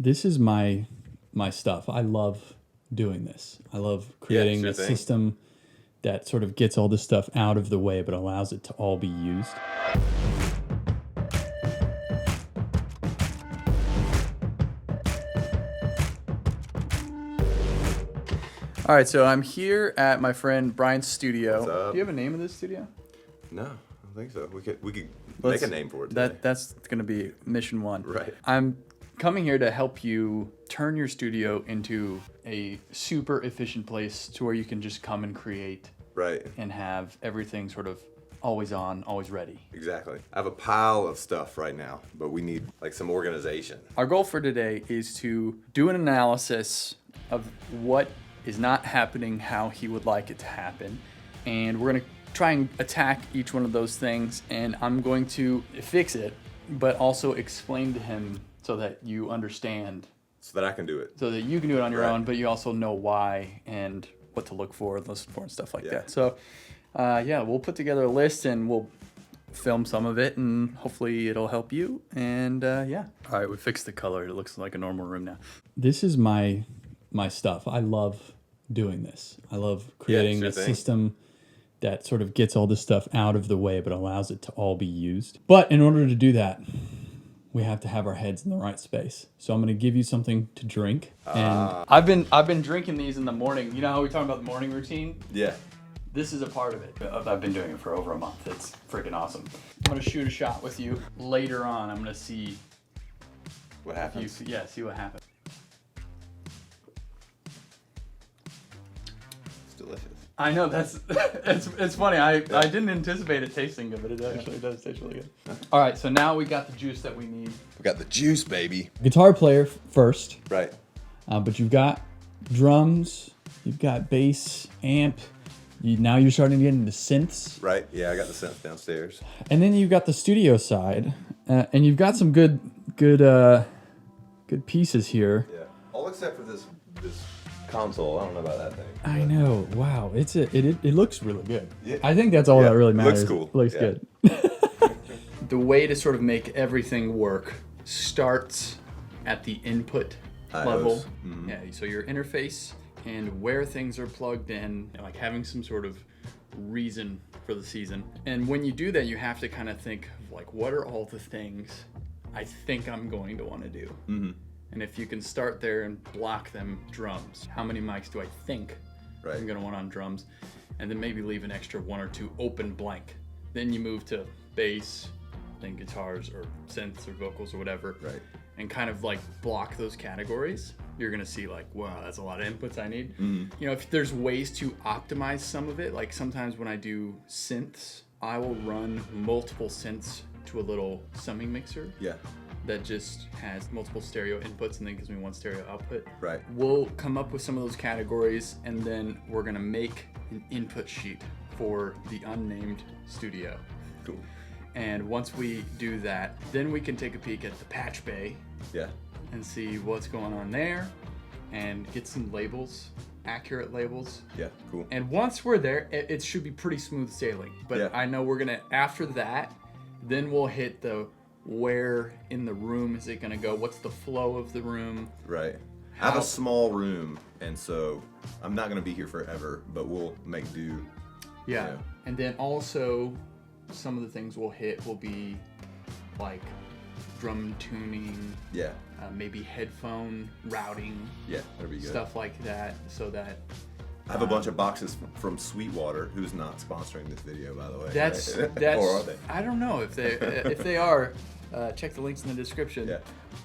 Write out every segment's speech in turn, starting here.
This is my stuff. I love doing this. I love creating a system that sort of gets all this stuff out of the way but allows it to all be used. All right, so I'm here at my friend Bryan's studio. What's up? Do you have a name of this studio? No, I don't think so. We could make a name for it today. That's going to be mission one. Right. I'm coming here to help you turn your studio into a super efficient place to where you can just come and create. Right. And have everything sort of always on, always ready. Exactly. I have a pile of stuff right now, but we need like some organization. Our goal for today is to do an analysis of what is not happening how he would like it to happen. And we're going to try and attack each one of those things. And I'm going to fix it, but also explain to him so that you understand. So that I can do it. So that you can do it on your own, but you also know why and what to look for, listen for, and stuff like that. So, we'll put together a list and we'll film some of it, and hopefully it'll help you. And All right, we fixed the color. It looks like a normal room now. This is my stuff. I love doing this. I love creating a system that sort of gets all this stuff out of the way but allows it to all be used. But in order to do that, we have to have our heads in the right space. So I'm going to give you something to drink. And I've been drinking these in the morning. You know how we talk about the morning routine? Yeah. This is a part of it. I've been doing it for over a month. It's freaking awesome. I'm going to shoot a shot with you later on. I'm going to see what happens. See what happens. It's delicious. I know, it's funny. I didn't anticipate it tasting good, but it actually does taste really good. All right, so now we got the juice that we need. We got the juice, baby. Guitar player first. Right. But you've got drums, you've got bass, amp. Now you're starting to get into synths. Right. Yeah, I got the synth downstairs. And then you've got the studio side, and you've got some good pieces here. Yeah. All except for this console. I don't know about that thing. I know. Wow. It looks really good. Yeah. I think that's all that really matters. Looks cool. It looks good. The way to sort of make everything work starts at the input level. Mm-hmm. Yeah. So your interface and where things are plugged in, and like having some sort of reason for the season. And when you do that, you have to kind of think of like, what are all the things I think I'm going to want to do? Mm-hmm. And if you can start there and block them, drums. How many mics do I think I'm going to want on drums? And then maybe leave an extra one or two open blank. Then you move to bass, then guitars or synths or vocals or whatever. Right. And kind of like block those categories. You're going to see like, wow, that's a lot of inputs I need. Mm-hmm. You know, if there's ways to optimize some of it, like sometimes when I do synths, I will run multiple synths to a little summing mixer. Yeah. That just has multiple stereo inputs and then gives me one stereo output. Right. We'll come up with some of those categories and then we're gonna make an input sheet for the unnamed studio. Cool. And once we do that, then we can take a peek at the patch bay. Yeah. And see what's going on there and get some labels, accurate labels. Yeah, cool. And once we're there, it should be pretty smooth sailing. But I know we're gonna, after that, then we'll hit the where in the room is it going to go? What's the flow of the room? Right. I have a small room, and so I'm not going to be here forever, but we'll make do. Yeah. You know. And then also some of the things we'll hit will be like drum tuning. Yeah. Maybe headphone routing. Yeah, that'd be good. Stuff like that, so that I have a bunch of boxes from Sweetwater, who's not sponsoring this video, by the way. That's or are they? I don't know if they are. Check the links in the description. Yeah.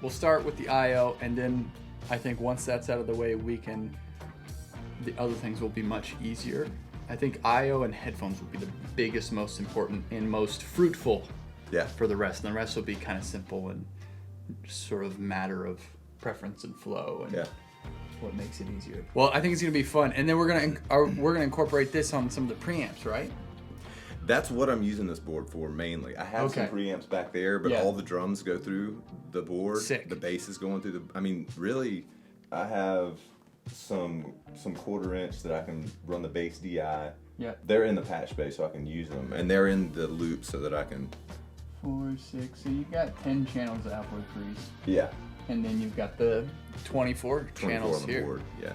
We'll start with the I/O, and then I think once that's out of the way, the other things will be much easier. I think I/O and headphones will be the biggest, most important, and most fruitful. Yeah. For the rest, and the rest will be kind of simple and sort of matter of preference and flow. And what makes it easier. Well, I think it's gonna be fun, and then we're gonna incorporate this on some of the preamps, right? That's what I'm using this board for mainly. I have some preamps back there, but all the drums go through the board. Sick. The bass is going through the. I mean, really, I have some 1/4 inch that I can run the bass DI. Yeah. They're in the patch bay, so I can use them, and they're in the loop so that I can. 4, 6. So you got 10 channels of output threes. Yeah. And then you've got the 24 channels on the here. board, yeah.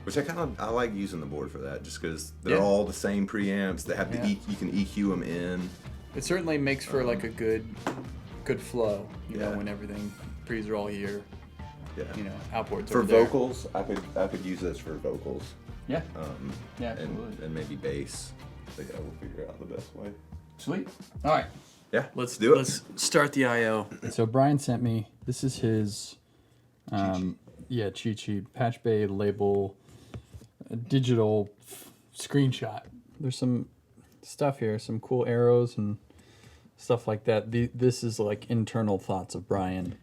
Which I like using the board for that, just because they're Yeah. all the same preamps. They have Yeah. you can EQ them in. It certainly makes for like a good flow, you know, Yeah. when everything pre's are all here, Yeah. you know, outboards For over there. vocals, I could use this for vocals. Yeah. Yeah, absolutely. and maybe bass. So yeah, we'll figure out the best way. Sweet. All right. Yeah, Let's do it. Let's start the I/O. So Bryan sent me. This is his. Cheat sheet, Patch Bay label, digital screenshot. There's some stuff here, some cool arrows and stuff like that. This is like internal thoughts of Bryan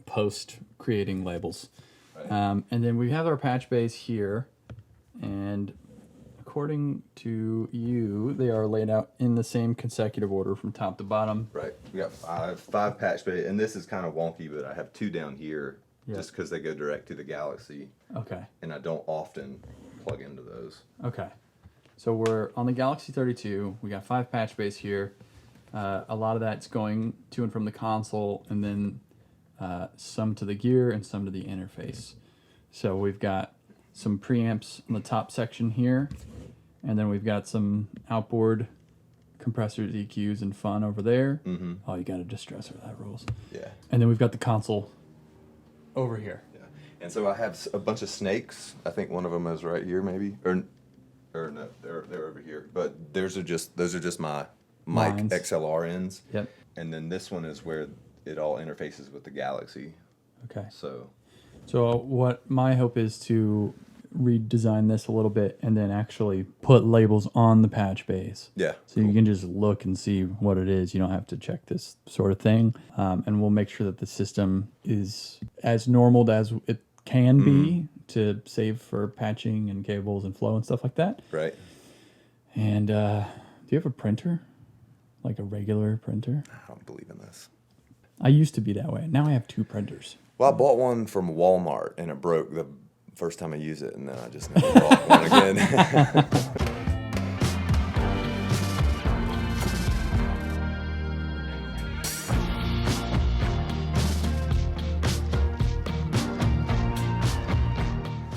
post creating labels. Right. And then we have our patch bays here, and according to you, they are laid out in the same consecutive order from top to bottom. Right. We got five patch bay, and this is kind of wonky, but I have two down here just because they go direct to the Galaxy. Okay. And I don't often plug into those. Okay. So we're on the Galaxy 32. We got 5 patch bays here. A lot of that's going to and from the console, and then some to the gear and some to the interface. So we've got some preamps on the top section here, and then we've got some outboard compressors, EQs, and fun over there. Mm-hmm. Oh, you got a distressor, that rules. Yeah. And then we've got the console over here. Yeah. And so I have a bunch of snakes. I think one of them is right here, maybe, or no, they're over here. But those are just my mic Lines. XLR ends. Yep. And then this one is where it all interfaces with the Galaxy. Okay. So what my hope is to redesign this a little bit and then actually put labels on the patch bays. yeah. So you can just look and see what it is. You don't have to check this sort of thing. And we'll make sure that the system is as normal as it can be to save for patching and cables and flow and stuff like that. Right. And do you have a printer? Like a regular printer? I don't believe in this. I used to be that way. Now I have 2 printers. Well, I bought one from Walmart and it broke the first time I used it, and then I just never bought one again.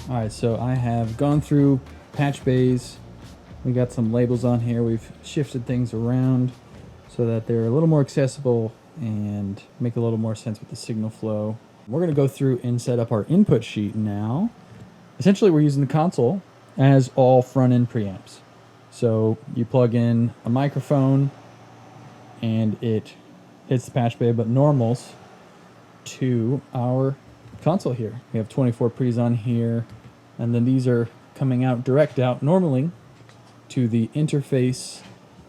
All right, so I have gone through patch bays. We got some labels on here. We've shifted things around so that they're a little more accessible and make a little more sense with the signal flow. We're going to go through and set up our input sheet now. Essentially, we're using the console as all front-end preamps. So you plug in a microphone and it hits the patch bay, but normals to our console here. We have 24 pre's on here, and then these are coming out direct out normally to the interface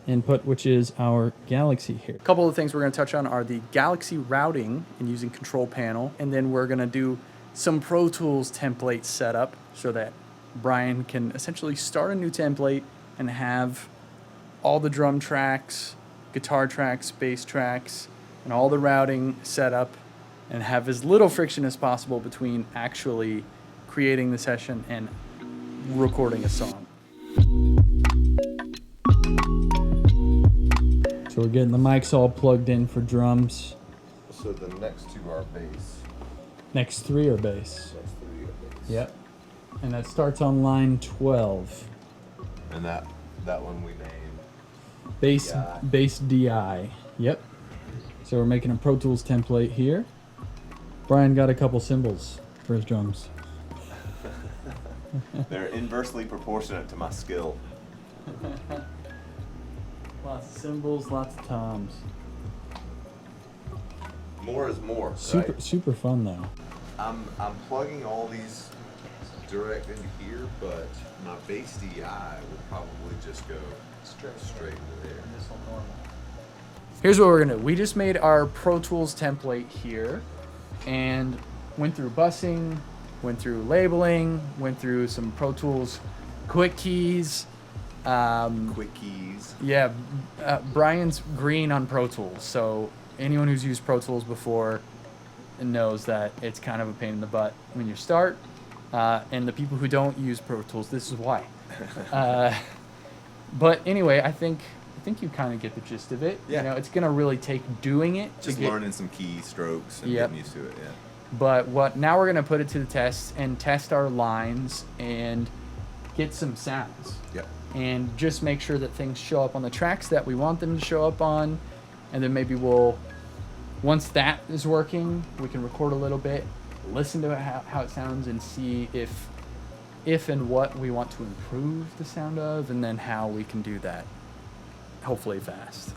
input, which is our Galaxy here. A couple of things we're going to touch on are the Galaxy routing and using control panel, and then we're going to do some Pro Tools template setup so that Bryan can essentially start a new template and have all the drum tracks, guitar tracks, bass tracks, and all the routing set up, and have as little friction as possible between actually creating the session and recording a song. So we're getting the mics all plugged in for drums. So the next two are bass. Next 3 are bass. Next three are bass. Yep. And that starts on line 12. And that one we named Bass DI. bass DI. Yep. So we're making a Pro Tools template here. Bryan got a couple cymbals for his drums. They're inversely proportionate to my skill. Lots of cymbals, lots of toms. More is more. Super fun though. I'm plugging all these direct into here, but my bass DI will probably just go straight into there. Here's what we're gonna do. We just made our Pro Tools template here and went through busing, went through labeling, went through some Pro Tools quick keys. Quick keys. Yeah, Bryan's green on Pro Tools, so anyone who's used Pro Tools before knows that it's kind of a pain in the butt when you start. And the people who don't use Pro Tools, this is why. But anyway, I think think you kind of get the gist of it. Yeah. You know, it's going to really take doing it. Just learning some key strokes and getting used to it, yeah. But now we're going to put it to the test and test our lines and get some sounds. Yep. And just make sure that things show up on the tracks that we want them to show up on. And then maybe once that is working, we can record a little bit, listen to it, how it sounds, and see if and what we want to improve the sound of, and then how we can do that, hopefully fast.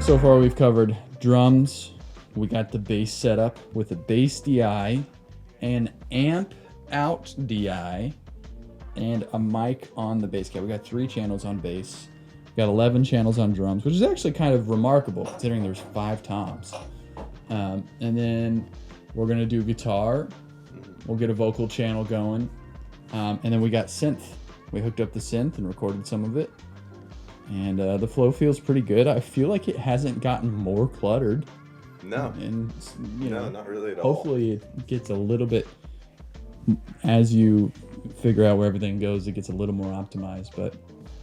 So far we've covered drums, we got the bass setup with a bass DI, an amp out DI, and a mic on the bass cab. We got 3 channels on bass, we got 11 channels on drums, which is actually kind of remarkable considering there's 5 toms. And then we're gonna do guitar, we'll get a vocal channel going, and then we got synth. We hooked up the synth and recorded some of it. And the flow feels pretty good. I feel like it hasn't gotten more cluttered. No. And you know, not really at all. Hopefully it gets a little bit, as you figure out where everything goes, it gets a little more optimized. But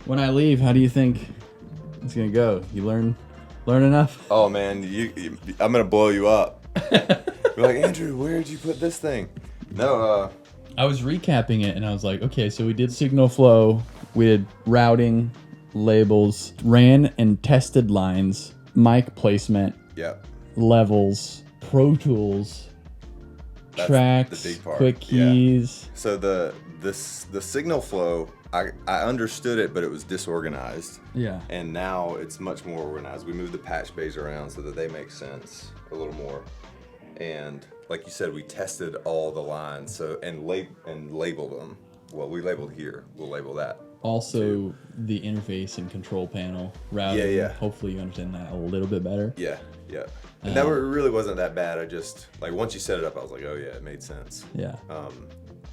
when I leave, how do you think it's gonna go? You learn enough? Oh man, I'm gonna blow you up. You're like, Andrew, where'd you put this thing? No, I was recapping it and I was like, okay, so we did signal flow, we did routing, labels, ran and tested lines, mic placement, levels, Pro Tools, that's tracks, the big part. quick keys. Yeah. So the signal flow, I understood it, but it was disorganized. Yeah. And now it's much more organized. We moved the patch bays around so that they make sense a little more. And like you said, we tested all the lines and labeled them. Well, we labeled here. We'll label that. Also, the interface and control panel routing. Yeah. Hopefully you understand that a little bit better. Yeah. And that really wasn't that bad. I just, like, once you set it up, I was like, oh yeah, it made sense. Yeah.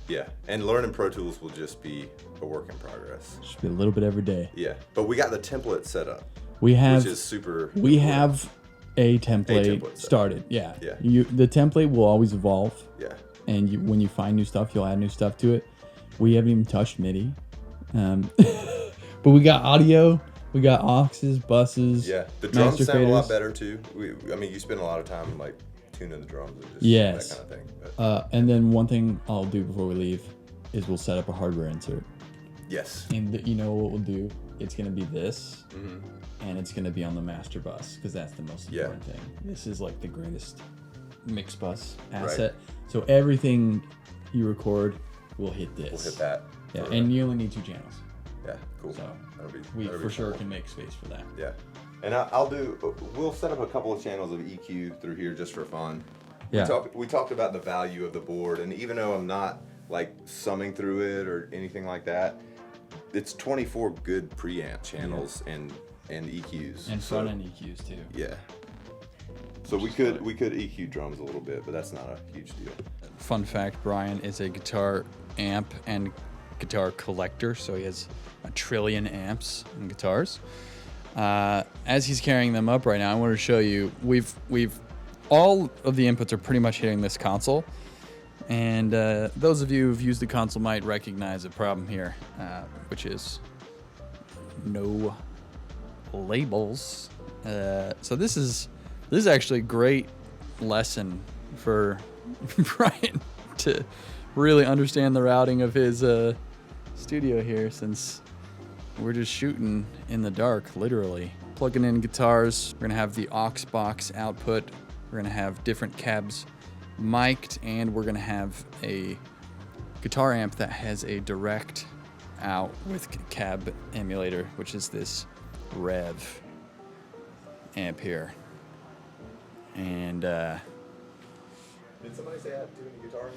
Yeah. And learning Pro Tools will just be a work in progress. Just be a little bit every day. Yeah. But we got the template set up. Which is super. We have a template started. Yeah. The template will always evolve. Yeah. And when you find new stuff, you'll add new stuff to it. We haven't even touched MIDI. But we got audio, we got auxes, buses. Yeah, the drums sound a lot better too. I mean, you spend a lot of time like tuning the drums and just that kind of thing. But. And then one thing I'll do before we leave is we'll set up a hardware insert. Yes. And you know what we'll do? It's gonna be this, and it's gonna be on the master bus because that's the most important thing. This is like the greatest mix bus asset. Right. So everything you record will hit this. We'll hit that. Yeah, and you only need 2 channels. Yeah, cool. So that'll be for sure can make space for that. Yeah, and we'll set up a couple of channels of EQ through here just for fun. Yeah. We talked about the value of the board, and even though I'm not like summing through it or anything like that, it's 24 good preamp channels and EQs. And front end EQs too. Yeah. So we could EQ drums a little bit, but that's not a huge deal. Fun fact, Bryan is a guitar amp and guitar collector, so he has 1 trillion amps and guitars. As he's carrying them up right now, I want to show you, we've all of the inputs are pretty much hitting this console, and those of you who've used the console might recognize a problem here, which is no labels. So this is actually a great lesson for Bryan to really understand the routing of his studio here, since we're just shooting in the dark, literally. Plugging in guitars, we're gonna have the aux box output, we're gonna have different cabs mic'd, and we're gonna have a guitar amp that has a direct out with cab emulator, which is this Rev. amp here. And did somebody say I have too many guitars?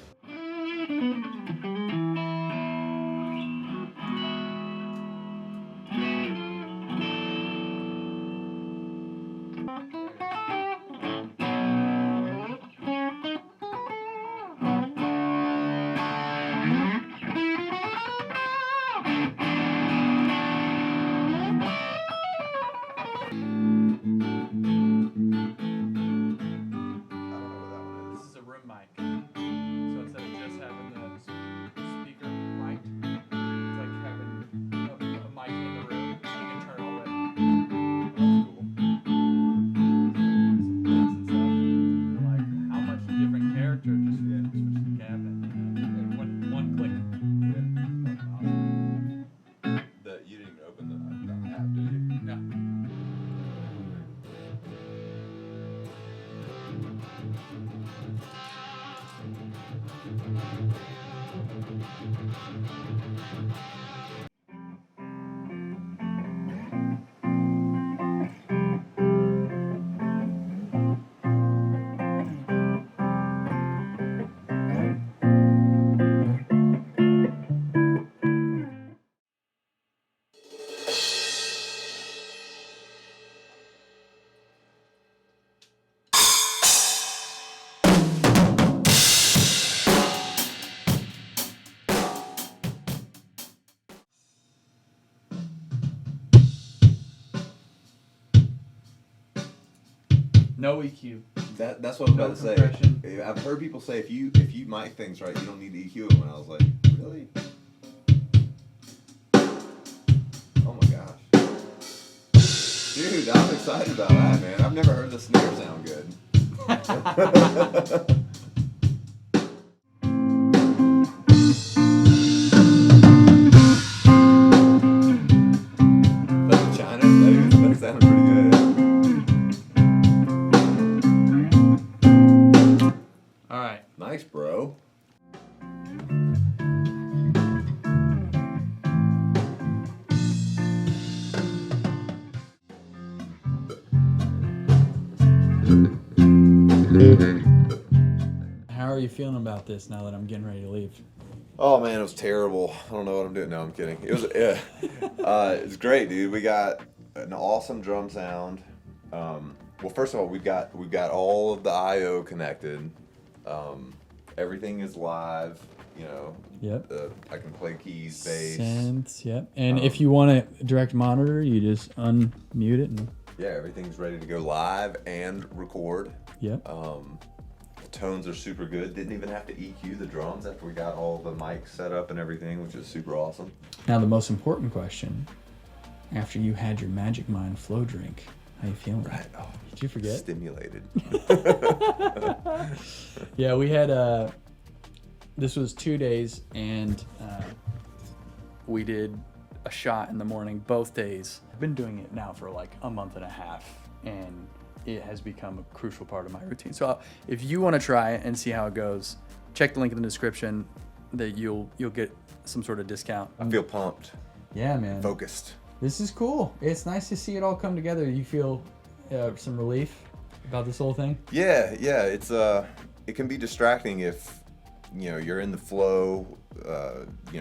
No EQ. That's what I was about to say. I've heard people say if you mic things right, you don't need to EQ them. And I was like, really? Oh my gosh, dude, I'm excited about that, man. I've never heard the snare sound good. That's China. That sounded pretty good. Nice, bro. How are you feeling about this now that I'm getting ready to leave? Oh man, it was terrible. I don't know what I'm doing. No, I'm kidding. It was it's great, dude. We got an awesome drum sound. Well, first of all, we've got all of the I/O connected. Everything is live, you know. Yep. I can play keys, bass. Synths, yep. And if you want a direct monitor, you just unmute it and. Yeah, everything's ready to go live and record. Yep. The tones are super good. Didn't even have to EQ the drums after we got all the mics set up and everything, which is super awesome. Now the most important question: after you had your Magic Mind flow drink, how you feeling? Right. Oh, did you forget? Stimulated. Yeah, we had this was 2 days, and we did a shot in the morning both days. I've been doing it now for like a month and a half, and it has become a crucial part of my routine. So if you want to try it and see how it goes, check the link in the description. That you'll get some sort of discount. I feel pumped. Yeah, man. Focused. This is cool. It's nice to see it all come together. You feel some relief about this whole thing? Yeah. It's it can be distracting if you're in the flow,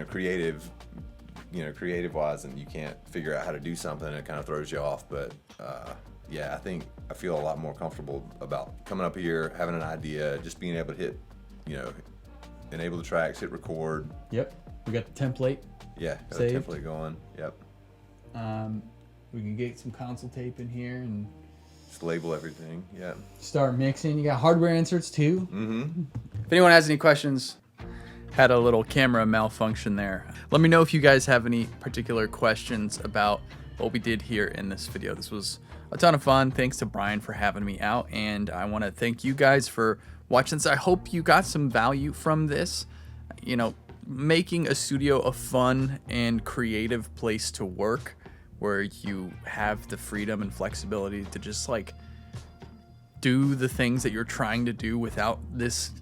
creative wise, and you can't figure out how to do something. And it kind of throws you off. But yeah, I feel a lot more comfortable about coming up here, having an idea, just being able to hit, enable the tracks, hit record. Yep. We got the template. Yeah, got saved. the template going. Yep. We can get some console tape in here and just label everything. Yeah. Start mixing. You got hardware inserts too. Mm-hmm. If anyone has any questions, had a little camera malfunction there. Let me know if you guys have any particular questions about what we did here in this video. This was a ton of fun. Thanks to Bryan for having me out, and I want to thank you guys for watching this. I hope you got some value from this. Making a studio a fun and creative place to work, where you have the freedom and flexibility to just like do the things that you're trying to do without this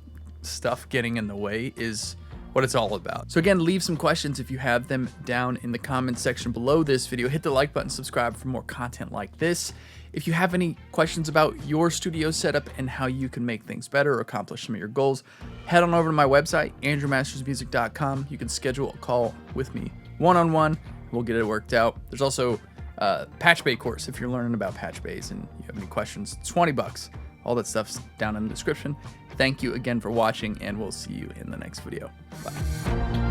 stuff getting in the way, is what it's all about. So again, leave some questions if you have them down in the comments section below this video. Hit the like button, subscribe for more content like this. If you have any questions about your studio setup and how you can make things better or accomplish some of your goals, head on over to my website, andrewmastersmusic.com. You can schedule a call with me one-on-one. We'll get it worked out. There's also a patch bay course if you're learning about patch bays and you have any questions. It's $20. All that stuff's down in the description. Thank you again for watching, and we'll see you in the next video. Bye.